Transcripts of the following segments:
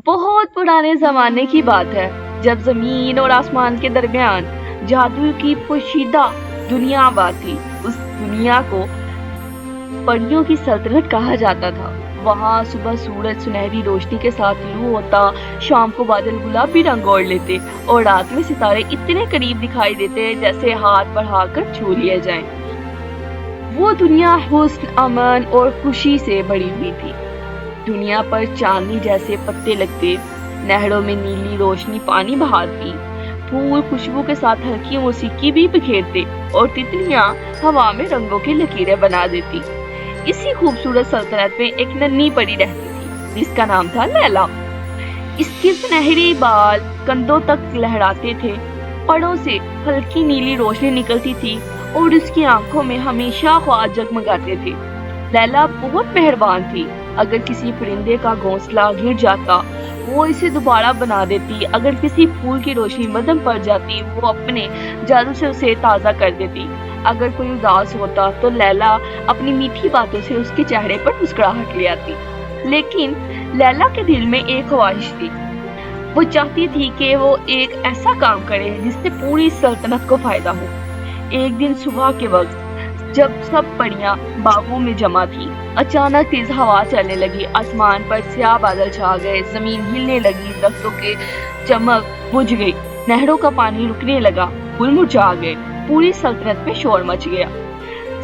بہت پرانے زمانے کی بات ہے جب زمین اور آسمان کے درمیان جادو کی پوشیدہ دنیا آباد تھی۔ اس دنیا کو پریوں کی سلطنت کہا جاتا تھا۔ وہاں صبح سورج سنہری روشنی کے ساتھ طلوع ہوتا، شام کو بادل گلابی رنگ اوڑھ لیتے اور رات میں ستارے اتنے قریب دکھائی دیتے جیسے ہاتھ بڑھا کر چھو لیے جائیں۔ وہ دنیا حسن، امن اور خوشی سے بھری ہوئی تھی۔ دنیا پر چاندنی جیسے پتے لگتے، نہروں میں نیلی روشنی پانی بہاتی، پھول خوشبو کے ساتھ ہلکی موسیقی بھی بکھیرتے اور تتلیاں ہوا میں رنگوں کی لکیریں بنا دیتی۔ اسی خوبصورت سلطنت میں ایک ننھی پری رہتی تھی جس کا نام تھا لیلا۔ اس کے سنہرے بال کندھوں تک لہراتے تھے، پروں سے ہلکی نیلی روشنی نکلتی تھی اور اس کی آنکھوں میں ہمیشہ خواب جگمگاتے تھے۔ لیلا بہت مہربان تھی۔ اگر کسی پرندے کا گھونسلہ گر جاتا وہ اسے دوبارہ بنا دیتی، اگر کسی پھول کی روشنی مدھم پڑ جاتی وہ اپنے جادو سے اسے تازہ کر دیتی، اگر کوئی اداس ہوتا تو لیلا اپنی میٹھی باتوں سے اس کے چہرے پر مسکراہٹ لے آتی۔ لیکن لیلا کے دل میں ایک خواہش تھی۔ وہ چاہتی تھی کہ وہ ایک ایسا کام کرے جس سے پوری سلطنت کو فائدہ ہو۔ ایک دن صبح کے وقت جب سب پریاں باغوں میں جمع تھی، اچانک تیز ہوا چلنے لگی، آسمان پر سیاہ بادل چھا گئے، زمین ہلنے لگی، درختوں کے چمک بجھ گئی، نہروں کا پانی رکنے لگا، پھول مرجھا گئے، پوری سلطنت میں شور مچ گیا۔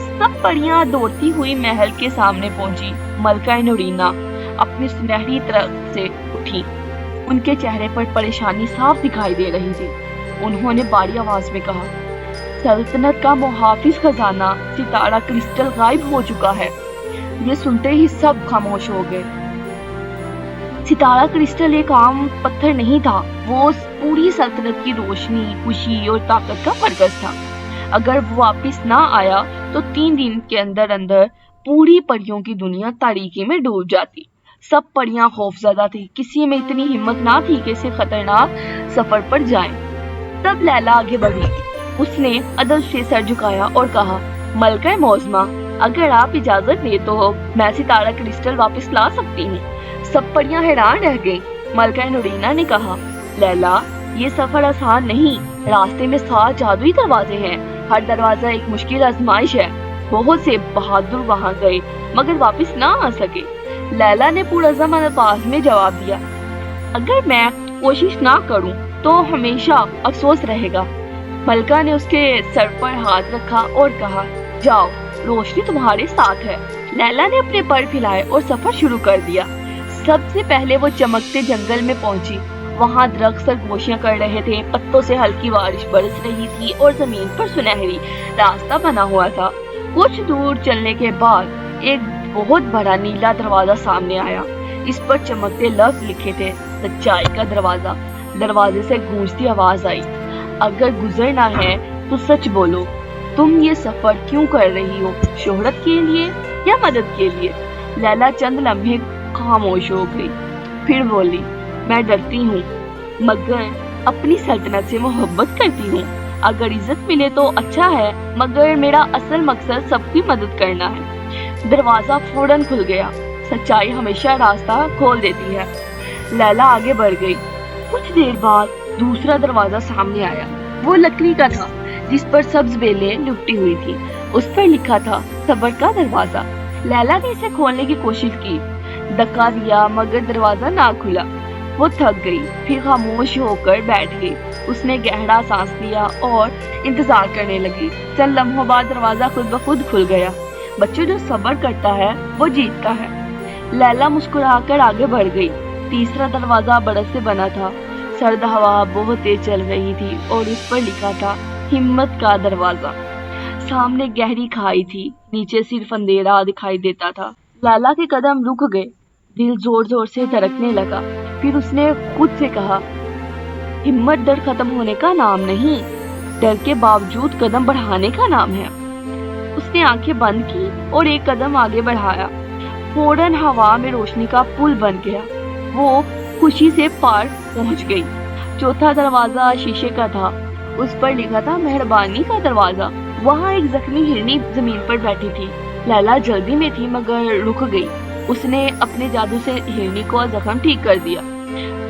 سب پریاں دوڑتی ہوئی محل کے سامنے پہنچی۔ ملکہ نورینا اپنی سنہری طرف سے اٹھی، ان کے چہرے پر پریشانی صاف دکھائی دے رہی تھی۔ انہوں نے بھاری آواز میں کہا، سلطنت کا محافظ خزانہ ستارہ کرسٹل غائب ہو چکا ہے۔ یہ سنتے ہی سب خاموش ہو گئے۔ ستارہ کرسٹل ایک عام پتھر نہیں تھا، وہ پوری سلطنت کی روشنی، خوشی اور طاقت کا مرکز تھا۔ اگر وہ واپس نہ آیا تو 3 دن کے اندر اندر پوری پریوں کی دنیا تاریکی میں ڈوب جاتی۔ سب پریاں خوفزدہ تھی، کسی میں اتنی ہمت نہ تھی کہ اسے خطرناک سفر پر جائیں۔ تب لیلا آگے بڑھی، اس نے ادب سے سر جھکایا اور کہا، ملکہ معظمہ، اگر آپ اجازت دیں تو میں ستارہ کرسٹل واپس لا سکتی ہوں۔ سب پریاں حیران رہ گئیں۔ ملکہ نورینا نے کہا، لیلا، یہ سفر آسان نہیں، راستے میں 7 جادوئی دروازے ہیں، ہر دروازہ ایک مشکل آزمائش ہے۔ بہت سے بہادر وہاں گئے مگر واپس نہ آ سکے۔ لیلا نے پرعزم الفاظ میں جواب دیا، اگر میں کوشش نہ کروں تو ہمیشہ افسوس رہے گا۔ ملکہ نے اس کے سر پر ہاتھ رکھا اور کہا، جاؤ، روشنی تمہارے ساتھ ہے۔ لیلا نے اپنے پر پھیلائے اور سفر شروع کر دیا۔ سب سے پہلے وہ چمکتے جنگل میں پہنچی۔ وہاں درخت سرگوشیاں کر رہے تھے، پتوں سے ہلکی بارش برس رہی تھی اور زمین پر سنہری راستہ بنا ہوا تھا۔ کچھ دور چلنے کے بعد ایک بہت بڑا نیلا دروازہ سامنے آیا۔ اس پر چمکتے لفظ لکھے تھے، سچائی کا دروازہ۔ دروازے سے گونجتی آواز آئی، اگر گزرنا ہے تو سچ بولو۔ تم یہ سفر کیوں کر رہی ہو؟ شہرت کے لیے یا مدد کے لیے؟ لیلا چند لمحے خاموش ہو گئی، پھر بولی، میں ڈرتی ہوں مگر اپنی سلطنت سے محبت کرتی ہوں۔ اگر عزت ملے تو اچھا ہے مگر میرا اصل مقصد سب کی مدد کرنا ہے۔ دروازہ فوراً کھل گیا۔ سچائی ہمیشہ راستہ کھول دیتی ہے۔ لیلا آگے بڑھ گئی۔ کچھ دیر بعد دوسرا دروازہ سامنے آیا۔ وہ لکڑی کا تھا جس پر سبز بیلیں لپٹی ہوئی تھی۔ اس پر لکھا تھا، صبر کا دروازہ۔ لیلا نے اسے کھولنے کی کوشش کی، دھکا دیا مگر دروازہ نہ کھلا۔ وہ تھک گئی، پھر خاموش ہو کر بیٹھ گئی۔ اس نے گہرا سانس لیا اور انتظار کرنے لگی۔ چند لمحوں بعد دروازہ خود بخود کھل گیا۔ بچوں، جو صبر کرتا ہے وہ جیتتا ہے۔ لیلا مسکرا کر آگے بڑھ گئی۔ تیسرا دروازہ برف سے بنا تھا۔ سرد ہوا بہت تیز چل رہی تھی اور اس پر لکھا تھا، ہمت کا دروازہ۔ سامنے گہری کھائی تھی، نیچے صرف اندھیرا دکھائی دیتا تھا۔ لیلا کے قدم رک گئے، دل زور زور سے دھڑکنے لگا۔ پھر اس نے خود سے کہا، ہمت ڈر ختم ہونے کا نام نہیں، ڈر کے باوجود قدم بڑھانے کا نام ہے۔ اس نے آنکھیں بند کی اور ایک قدم آگے بڑھایا۔ فوراً ہوا میں روشنی کا پل بن گیا۔ وہ خوشی سے پار پہنچ گئی۔ چوتھا دروازہ شیشے کا تھا، اس پر لکھا تھا، مہربانی کا دروازہ۔ وہاں ایک زخمی ہرنی زمین پر بیٹھی تھی۔ لیلا جلدی میں تھی مگر رک گئی۔ اس نے اپنے جادو سے ہرنی کو زخم ٹھیک کر دیا۔